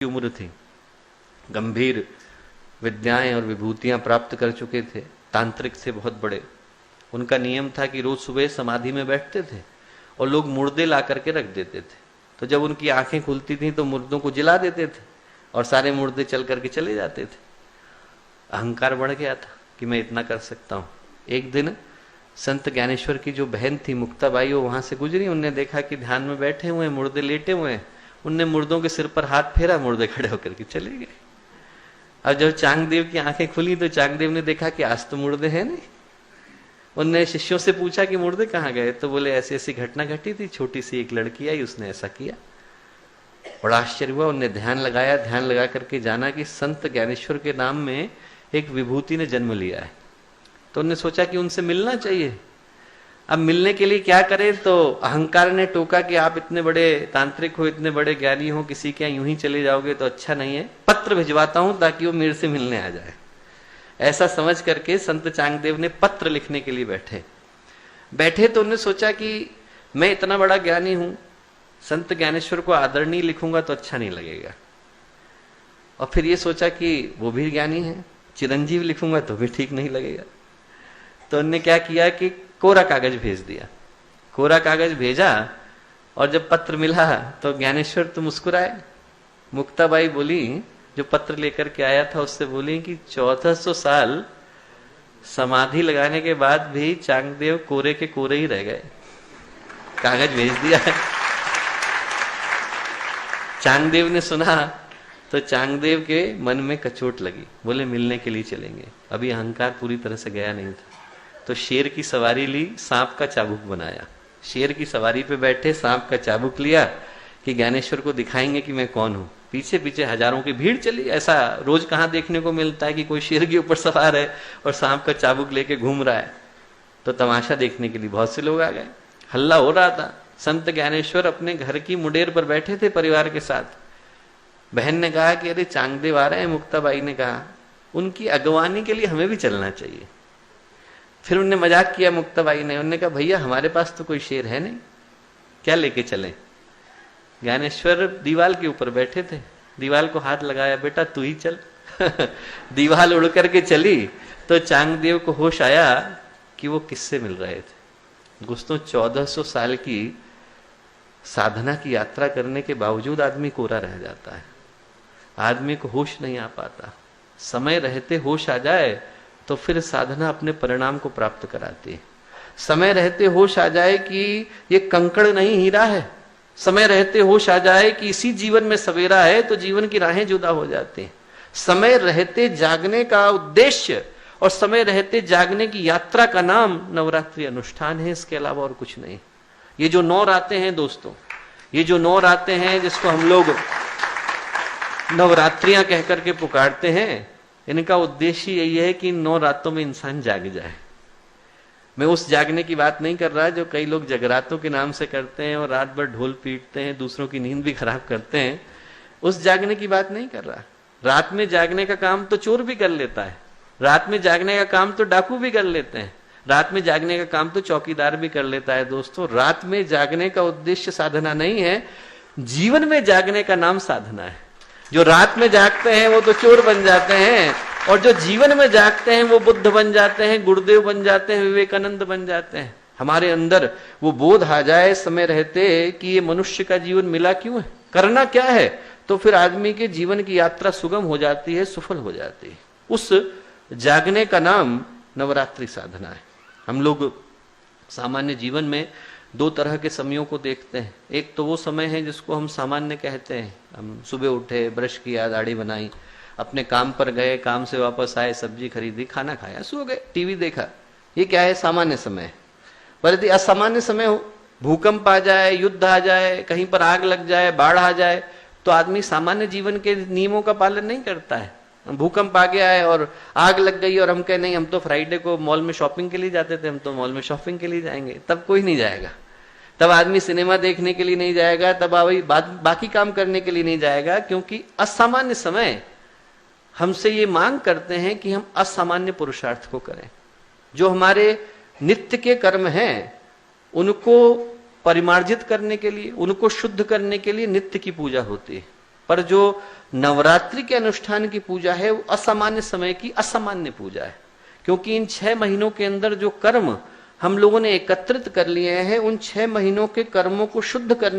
की उम्र थी, गंभीर विद्याएं और विभूतियां प्राप्त कर चुके थे, तांत्रिक थे बहुत बड़े। उनका नियम था कि रोज सुबह समाधि में बैठते थे और लोग मुर्दे ला करके रख देते थे। तो जब उनकी आंखें खुलती थी तो मुर्दों को जिला देते थे और सारे मुर्दे चल करके चले जाते थे। अहंकार बढ़ गया था कि मैं इतना कर सकता हूं। एक दिन संत ज्ञानेश्वर की जो बहन थी मुक्ताबाई, वो वहां से गुजरी। उनने देखा कि ध्यान में बैठे हुए हैं, मुर्दे लेटे हुए हैं। उनने मुर्दों के सिर पर हाथ फेरा, मुर्दे खड़े होकर के चले गए। अब जब चांगदेव की आंखें खुली तो चांगदेव ने देखा कि आज तो मुर्दे हैं नहीं। उनने शिष्यों से पूछा कि मुर्दे कहाँ गए, तो बोले ऐसी ऐसी घटना घटी थी, छोटी सी एक लड़की आई, उसने ऐसा किया। बड़ा आश्चर्य हुआ। उनने ध्यान लगाया, ध्यान लगा करके जाना कि संत ज्ञानेश्वर के नाम में एक विभूति ने जन्म लिया है। तो उन्होंने सोचा कि उनसे मिलना चाहिए। अब मिलने के लिए क्या करें, तो अहंकार ने टोका कि आप इतने बड़े तांत्रिक हो, इतने बड़े ज्ञानी हो, किसी के यूं ही चले जाओगे तो अच्छा नहीं है, पत्र भिजवाता हूं ताकि वो मेरे से मिलने आ जाए। ऐसा समझ करके संत चांगदेव ने पत्र लिखने के लिए बैठे तो उन्होंने सोचा कि मैं इतना बड़ा ज्ञानी हूं, संत ज्ञानेश्वर को आदरणीय लिखूंगा तो अच्छा नहीं लगेगा। और फिर ये सोचा कि वो भी ज्ञानी है, चिरंजीव लिखूंगा तो भी ठीक नहीं लगेगा। तो उन्होंने क्या किया कि कोरा कागज भेज दिया। कोरा कागज भेजा और जब पत्र मिला तो ज्ञानेश्वर तो मुस्कुराए। मुक्ताबाई बोली, जो पत्र लेकर के आया था उससे बोली कि 1400 साल समाधि लगाने के बाद भी चांगदेव कोरे के कोरे ही रह गए। कागज भेज दिया है। चांगदेव ने सुना तो चांगदेव के मन में कचोट लगी। बोले मिलने के लिए चलेंगे। अभी अहंकार पूरी तरह से गया नहीं था। तो शेर की सवारी ली, सांप का चाबुक बनाया। शेर की सवारी पे बैठे, सांप का चाबुक लिया कि ज्ञानेश्वर को दिखाएंगे कि मैं कौन हूं। पीछे पीछे हजारों की भीड़ चली। ऐसा रोज कहां देखने को मिलता है कि कोई शेर के ऊपर सवार है और सांप का चाबुक लेके घूम रहा है। तो तमाशा देखने के लिए बहुत से लोग आ गए। हल्ला हो रहा था। संत ज्ञानेश्वर अपने घर की मुडेर पर बैठे थे परिवार के साथ। बहन ने कहा कि अरे चांगदेव आ रहे हैं। मुक्ताबाई ने कहा उनकी अगवानी के लिए हमें भी चलना चाहिए। फिर उनने मजाक किया मुक्ताबाई ने। उन्होंने कहा भैया हमारे पास तो कोई शेर है नहीं, क्या लेके चले। ज्ञानेश्वर दीवाल के ऊपर बैठे थे। दीवाल को हाथ लगाया, बेटा तू ही चल। दीवाल उड़ करके चली तो चांगदेव को होश आया कि वो किससे मिल रहे थे। दोस्तों 1400 साल की साधना की यात्रा करने के बावजूद आदमी कोरा रह जाता है। आदमी को होश नहीं आ पाता। समय रहते होश आ जाए तो फिर साधना अपने परिणाम को प्राप्त कराती है। समय रहते होश आ जाए कि ये कंकड़ नहीं हीरा है, समय रहते होश आ जाए कि इसी जीवन में सवेरा है, तो जीवन की राहें जुदा हो जाती हैं। समय रहते जागने का उद्देश्य और समय रहते जागने की यात्रा का नाम नवरात्रि अनुष्ठान है, इसके अलावा और कुछ नहीं। ये जो 9 रातें हैं दोस्तों, ये जो 9 रातें हैं जिसको हम लोग नवरात्रियां कहकर के पुकारते हैं, इनका उद्देश्य यही है कि 9 रातों में इंसान जाग जाए। मैं उस जागने की बात नहीं कर रहा जो कई लोग जगरातों के नाम से करते हैं और रात भर ढोल पीटते हैं, दूसरों की नींद भी खराब करते हैं। उस जागने की बात नहीं कर रहा। रात में जागने का काम तो चोर भी कर लेता है, रात में जागने का काम तो डाकू भी कर लेते हैं, रात में जागने का काम तो चौकीदार भी कर लेता है। दोस्तों रात में जागने का उद्देश्य साधना नहीं है, जीवन में जागने का नाम साधना है। जो रात में जागते हैं वो तो चोर बन जाते हैं, और जो जीवन में जागते हैं वो बुद्ध बन जाते हैं, गुरुदेव बन जाते हैं, विवेकानंद बन जाते हैं। हमारे अंदर वो बोध आ जाए समय रहते कि ये मनुष्य का जीवन मिला क्यों है, करना क्या है, तो फिर आदमी के जीवन की यात्रा सुगम हो जाती है, सफल हो जाती है। उस जागने का नाम नवरात्रि साधना है। हम लोग सामान्य जीवन में 2 तरह के समयों को देखते हैं। एक तो वो समय है जिसको हम सामान्य कहते हैं। हम सुबह उठे, ब्रश किया, दाढ़ी बनाई, अपने काम पर गए, काम से वापस आए, सब्जी खरीदी, खाना खाया, सो गए, टीवी देखा। ये क्या है, सामान्य समय। पर यदि असामान्य समय हो, भूकंप आ जाए, युद्ध आ जाए, कहीं पर आग लग जाए, बाढ़ आ जाए, तो आदमी सामान्य जीवन के नियमों का पालन नहीं करता है। भूकंप आ गया है और आग लग गई और हम कहे नहीं, हम तो फ्राइडे को मॉल में शॉपिंग के लिए जाते थे, हम तो मॉल में शॉपिंग के लिए जाएंगे। तब कोई नहीं जाएगा। तब आदमी सिनेमा देखने के लिए नहीं जाएगा, तब बाकी काम करने के लिए नहीं जाएगा, क्योंकि असामान्य समय हमसे ये मांग करते हैं कि हम असामान्य पुरुषार्थ को करें। जो हमारे नित्य के कर्म हैं उनको परिमार्जित करने के लिए, उनको शुद्ध करने के लिए नित्य की पूजा होती है। पर जो नवरात्रि के अनुष्ठान की पूजा है वो असामान्य समय की असामान्य पूजा है, क्योंकि इन 6 महीनों के अंदर जो कर्म हम लोगों ने एकत्रित कर लिए हैं, उन 6 महीनों के कर्मों को शुद्ध करने